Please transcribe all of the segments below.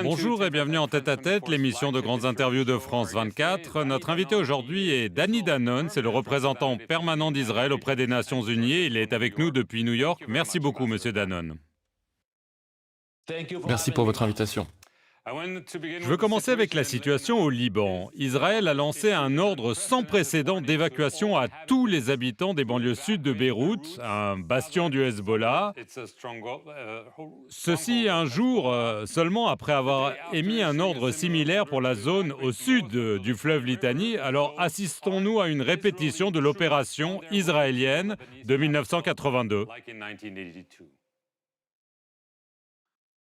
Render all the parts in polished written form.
Bonjour et bienvenue en tête-à-tête, l'émission de grandes interviews de France 24. Notre invité aujourd'hui est Danny Danon, c'est le représentant permanent d'Israël auprès des Nations Unies. Il est avec nous depuis New York. Merci beaucoup, Monsieur Danon. Merci pour votre invitation. Je veux commencer avec la situation au Liban. Israël a lancé un ordre sans précédent d'évacuation à tous les habitants des banlieues sud de Beyrouth, un bastion du Hezbollah. Ceci un jour seulement après avoir émis un ordre similaire pour la zone au sud du fleuve Litani. Alors assistons-nous à une répétition de l'opération israélienne de 1982.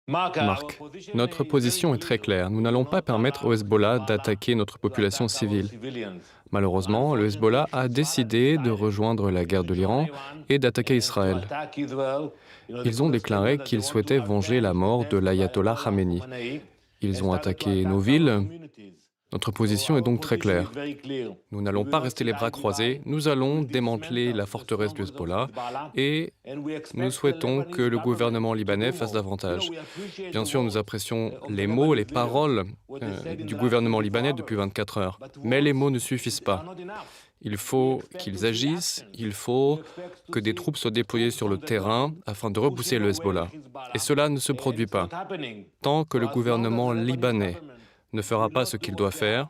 Marc, notre position est très claire. Nous n'allons pas permettre au Hezbollah d'attaquer notre population civile. Malheureusement, le Hezbollah a décidé de rejoindre la guerre de l'Iran et d'attaquer Israël. Ils ont déclaré qu'ils souhaitaient venger la mort de l'ayatollah Khamenei. Ils ont attaqué nos villes. Notre position est donc très claire. Nous n'allons pas rester les bras croisés, nous allons démanteler la forteresse du Hezbollah et nous souhaitons que le gouvernement libanais fasse davantage. Bien sûr, nous apprécions les mots, les paroles du gouvernement libanais depuis 24 heures, mais les mots ne suffisent pas. Il faut qu'ils agissent, il faut que des troupes soient déployées sur le terrain afin de repousser le Hezbollah. Et cela ne se produit pas. Tant que le gouvernement libanais ne fera pas ce qu'il doit faire,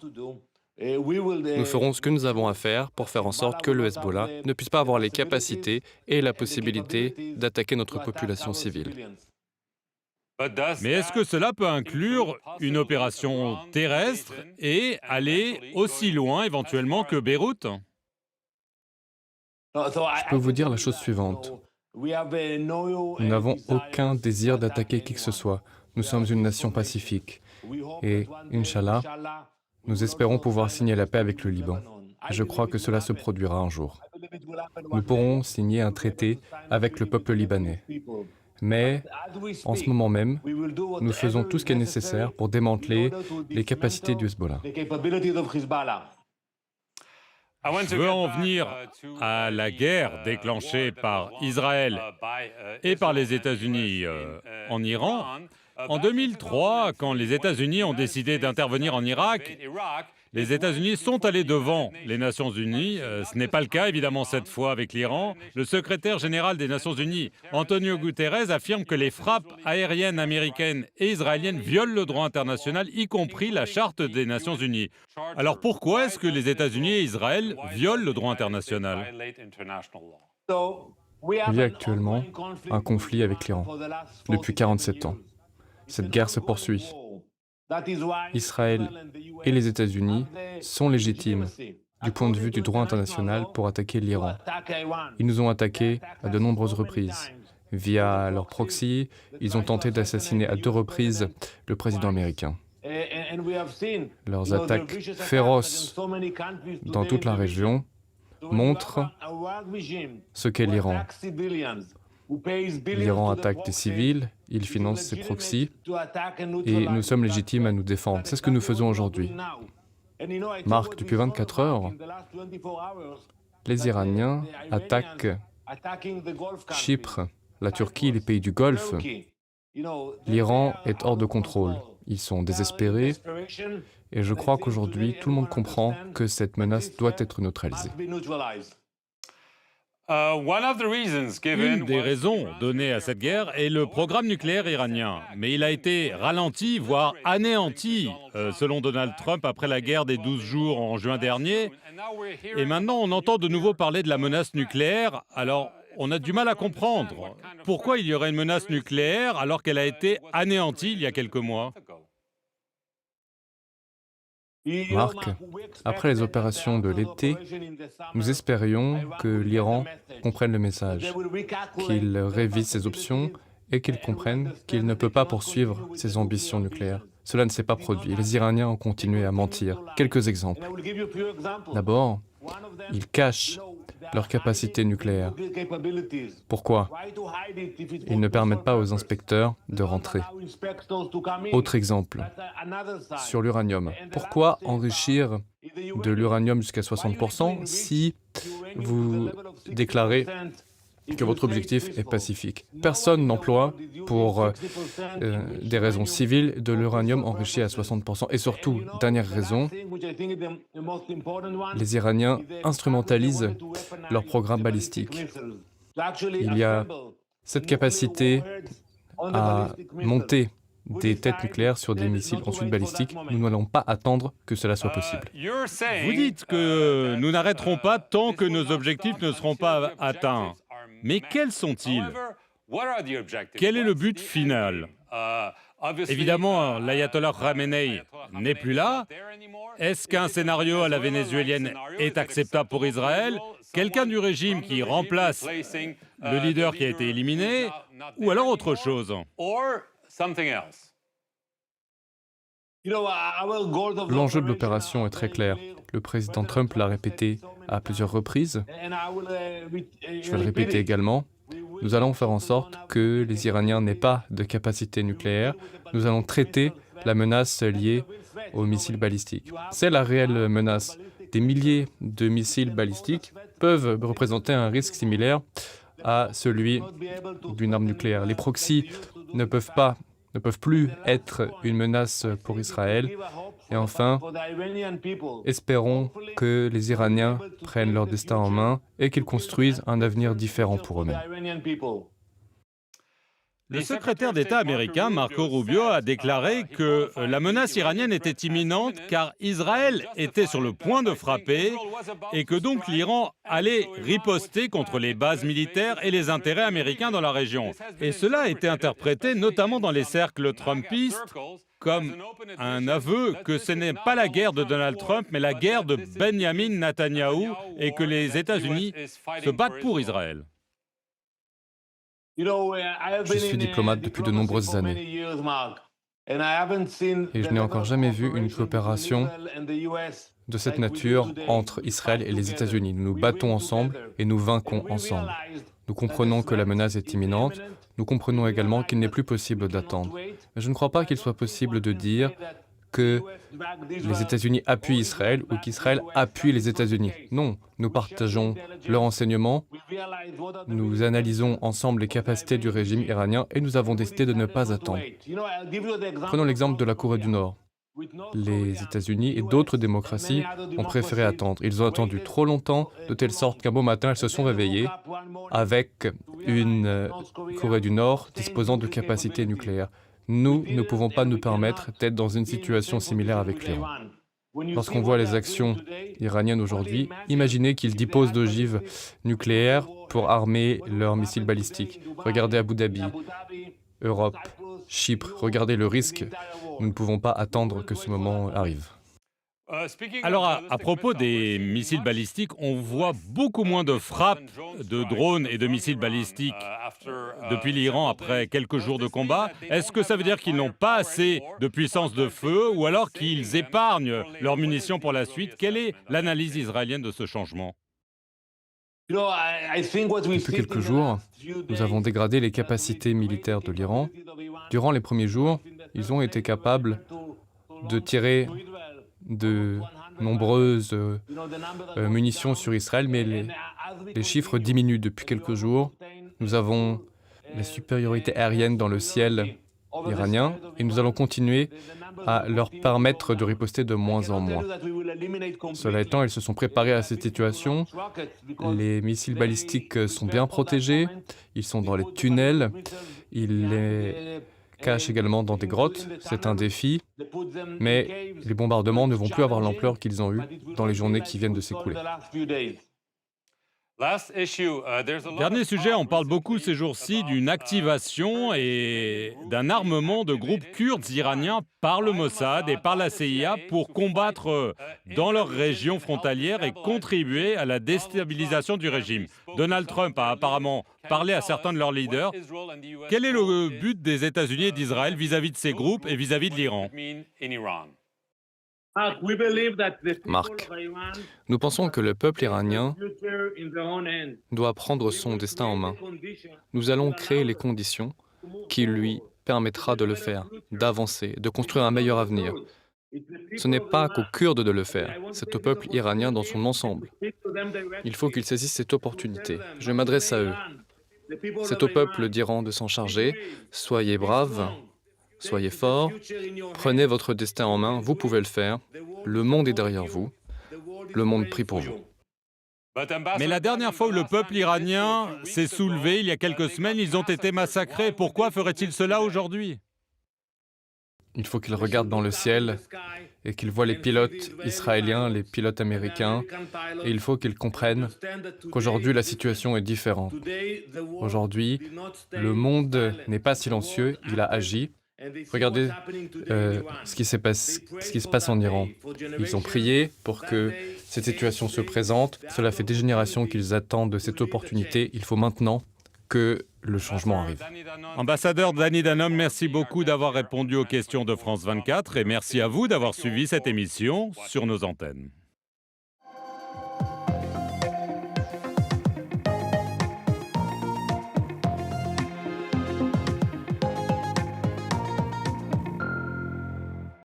nous ferons ce que nous avons à faire pour faire en sorte que le Hezbollah ne puisse pas avoir les capacités et la possibilité d'attaquer notre population civile. Mais est-ce que cela peut inclure une opération terrestre et aller aussi loin éventuellement que Beyrouth? Je peux vous dire la chose suivante. Nous n'avons aucun désir d'attaquer qui que ce soit. Nous sommes une nation pacifique. Et, Inch'Allah, nous espérons pouvoir signer la paix avec le Liban. Je crois que cela se produira un jour. Nous pourrons signer un traité avec le peuple libanais. Mais, en ce moment même, nous faisons tout ce qui est nécessaire pour démanteler les capacités du Hezbollah. Je veux en venir à la guerre déclenchée par Israël et par les États-Unis en Iran. En 2003, quand les États-Unis ont décidé d'intervenir en Irak, les États-Unis sont allés devant les Nations Unies. Ce n'est pas le cas, évidemment, cette fois avec l'Iran. Le secrétaire général des Nations Unies, Antonio Guterres, affirme que les frappes aériennes américaines et israéliennes violent le droit international, y compris la Charte des Nations Unies. Alors pourquoi est-ce que les États-Unis et Israël violent le droit international? Il y a actuellement un conflit avec l'Iran depuis 47 ans. Cette guerre se poursuit. Israël et les États-Unis sont légitimes du point de vue du droit international pour attaquer l'Iran. Ils nous ont attaqués à de nombreuses reprises. Via leur proxy, ils ont tenté d'assassiner à 2 reprises le président américain. Leurs attaques féroces dans toute la région montrent ce qu'est l'Iran. L'Iran attaque des civils, il finance ses proxys, et nous sommes légitimes à nous défendre. C'est ce que nous faisons aujourd'hui. Marc, depuis 24 heures, les Iraniens attaquent Chypre, la Turquie, les pays du Golfe. L'Iran est hors de contrôle. Ils sont désespérés, et je crois qu'aujourd'hui, tout le monde comprend que cette menace doit être neutralisée. Une des raisons données à cette guerre est le programme nucléaire iranien. Mais il a été ralenti, voire anéanti, selon Donald Trump, après la guerre des 12 jours en juin dernier. Et maintenant, on entend de nouveau parler de la menace nucléaire. Alors, on a du mal à comprendre. Pourquoi il y aurait une menace nucléaire alors qu'elle a été anéantie il y a quelques mois? Marc, après les opérations de l'été, nous espérions que l'Iran comprenne le message, qu'il révise ses options et qu'il comprenne qu'il ne peut pas poursuivre ses ambitions nucléaires. Cela ne s'est pas produit. Les Iraniens ont continué à mentir. Quelques exemples. D'abord, ils cachent leur capacité nucléaire. Pourquoi? Ils ne permettent pas aux inspecteurs de rentrer. Autre exemple, sur l'uranium. Pourquoi enrichir de l'uranium jusqu'à 60% si vous déclarez que votre objectif est pacifique. Personne n'emploie, pour des raisons civiles, de l'uranium enrichi à 60%. Et surtout, dernière raison, les Iraniens instrumentalisent leur programme balistique. Il y a cette capacité à monter des têtes nucléaires sur des missiles ensuite balistiques. Nous n'allons pas attendre que cela soit possible. Vous dites que nous n'arrêterons pas tant que nos objectifs ne seront pas atteints. Mais quels sont-ils? Quel est le but final? Évidemment, l'ayatollah Khamenei n'est plus là. Est-ce qu'un scénario à la vénézuélienne est acceptable pour Israël? Quelqu'un du régime qui remplace le leader qui a été éliminé? Ou alors autre chose? L'enjeu de l'opération est très clair. Le président Trump l'a répété à plusieurs reprises. Je vais le répéter également. Nous allons faire en sorte que les Iraniens n'aient pas de capacité nucléaire. Nous allons traiter la menace liée aux missiles balistiques. C'est la réelle menace. Des milliers de missiles balistiques peuvent représenter un risque similaire à celui d'une arme nucléaire. Les proxys ne peuvent plus être une menace pour Israël. Et enfin, espérons que les Iraniens prennent leur destin en main et qu'ils construisent un avenir différent pour eux-mêmes. Le secrétaire d'État américain, Marco Rubio, a déclaré que la menace iranienne était imminente car Israël était sur le point de frapper et que donc l'Iran allait riposter contre les bases militaires et les intérêts américains dans la région. Et cela a été interprété, notamment dans les cercles trumpistes, comme un aveu que ce n'est pas la guerre de Donald Trump, mais la guerre de Benjamin Netanyahou et que les États-Unis se battent pour Israël. Je suis diplomate depuis de nombreuses années et je n'ai encore jamais vu une coopération de cette nature entre Israël et les États-Unis. Nous nous battons ensemble et nous vaincons ensemble. Nous comprenons que la menace est imminente. Nous comprenons également qu'il n'est plus possible d'attendre. Mais je ne crois pas qu'il soit possible de dire que les États-Unis appuient Israël ou qu'Israël appuie les États-Unis. Non, nous partageons leurs renseignements, nous analysons ensemble les capacités du régime iranien et nous avons décidé de ne pas attendre. Prenons l'exemple de la Corée du Nord. Les États-Unis et d'autres démocraties ont préféré attendre. Ils ont attendu trop longtemps, de telle sorte qu'un beau matin, elles se sont réveillées avec une Corée du Nord disposant de capacités nucléaires. Nous ne pouvons pas nous permettre d'être dans une situation similaire avec l'Iran. Lorsqu'on voit les actions iraniennes aujourd'hui, imaginez qu'ils disposent d'ogives nucléaires pour armer leurs missiles balistiques. Regardez Abu Dhabi, Europe, Chypre, regardez le risque. Nous ne pouvons pas attendre que ce moment arrive. Alors, à propos des missiles balistiques, on voit beaucoup moins de frappes de drones et de missiles balistiques depuis l'Iran après quelques jours de combat. Est-ce que ça veut dire qu'ils n'ont pas assez de puissance de feu ou alors qu'ils épargnent leurs munitions pour la suite? Quelle est l'analyse israélienne de ce changement? Depuis quelques jours, nous avons dégradé les capacités militaires de l'Iran. Durant les premiers jours, ils ont été capables de tirer de nombreuses munitions sur Israël, mais les chiffres diminuent depuis quelques jours. Nous avons la supériorité aérienne dans le ciel iranien et nous allons continuer à leur permettre de riposter de moins en moins. Cela étant, ils se sont préparés à cette situation. Les missiles balistiques sont bien protégés, ils sont dans les tunnels, ils les cachent également dans des grottes, c'est un défi, mais les bombardements ne vont plus avoir l'ampleur qu'ils ont eue dans les journées qui viennent de s'écouler. Dernier sujet, on parle beaucoup ces jours-ci d'une activation et d'un armement de groupes kurdes iraniens par le Mossad et par la CIA pour combattre dans leurs régions frontalières et contribuer à la déstabilisation du régime. Donald Trump a apparemment parlé à certains de leurs leaders. Quel est le but des États-Unis et d'Israël vis-à-vis de ces groupes et vis-à-vis de l'Iran? Marc, nous pensons que le peuple iranien doit prendre son destin en main. Nous allons créer les conditions qui lui permettra de le faire, d'avancer, de construire un meilleur avenir. Ce n'est pas qu'aux Kurdes de le faire, c'est au peuple iranien dans son ensemble. Il faut qu'ils saisissent cette opportunité. Je m'adresse à eux. C'est au peuple d'Iran de s'en charger. Soyez braves, soyez forts, prenez votre destin en main, vous pouvez le faire. Le monde est derrière vous, le monde prie pour vous. Mais la dernière fois où le peuple iranien s'est soulevé, il y a quelques semaines, ils ont été massacrés. Pourquoi ferait-il cela aujourd'hui? Il faut qu'ils regardent dans le ciel et qu'ils voient les pilotes israéliens, les pilotes américains, et il faut qu'ils comprennent qu'aujourd'hui la situation est différente. Aujourd'hui, le monde n'est pas silencieux, il a agi. Regardez ce qui se passe en Iran. Ils ont prié pour que cette situation se présente. Cela fait des générations qu'ils attendent de cette opportunité. Il faut maintenant que le changement arrive. Ambassadeur Danny Danom, merci beaucoup d'avoir répondu aux questions de France 24 et merci à vous d'avoir suivi cette émission sur nos antennes.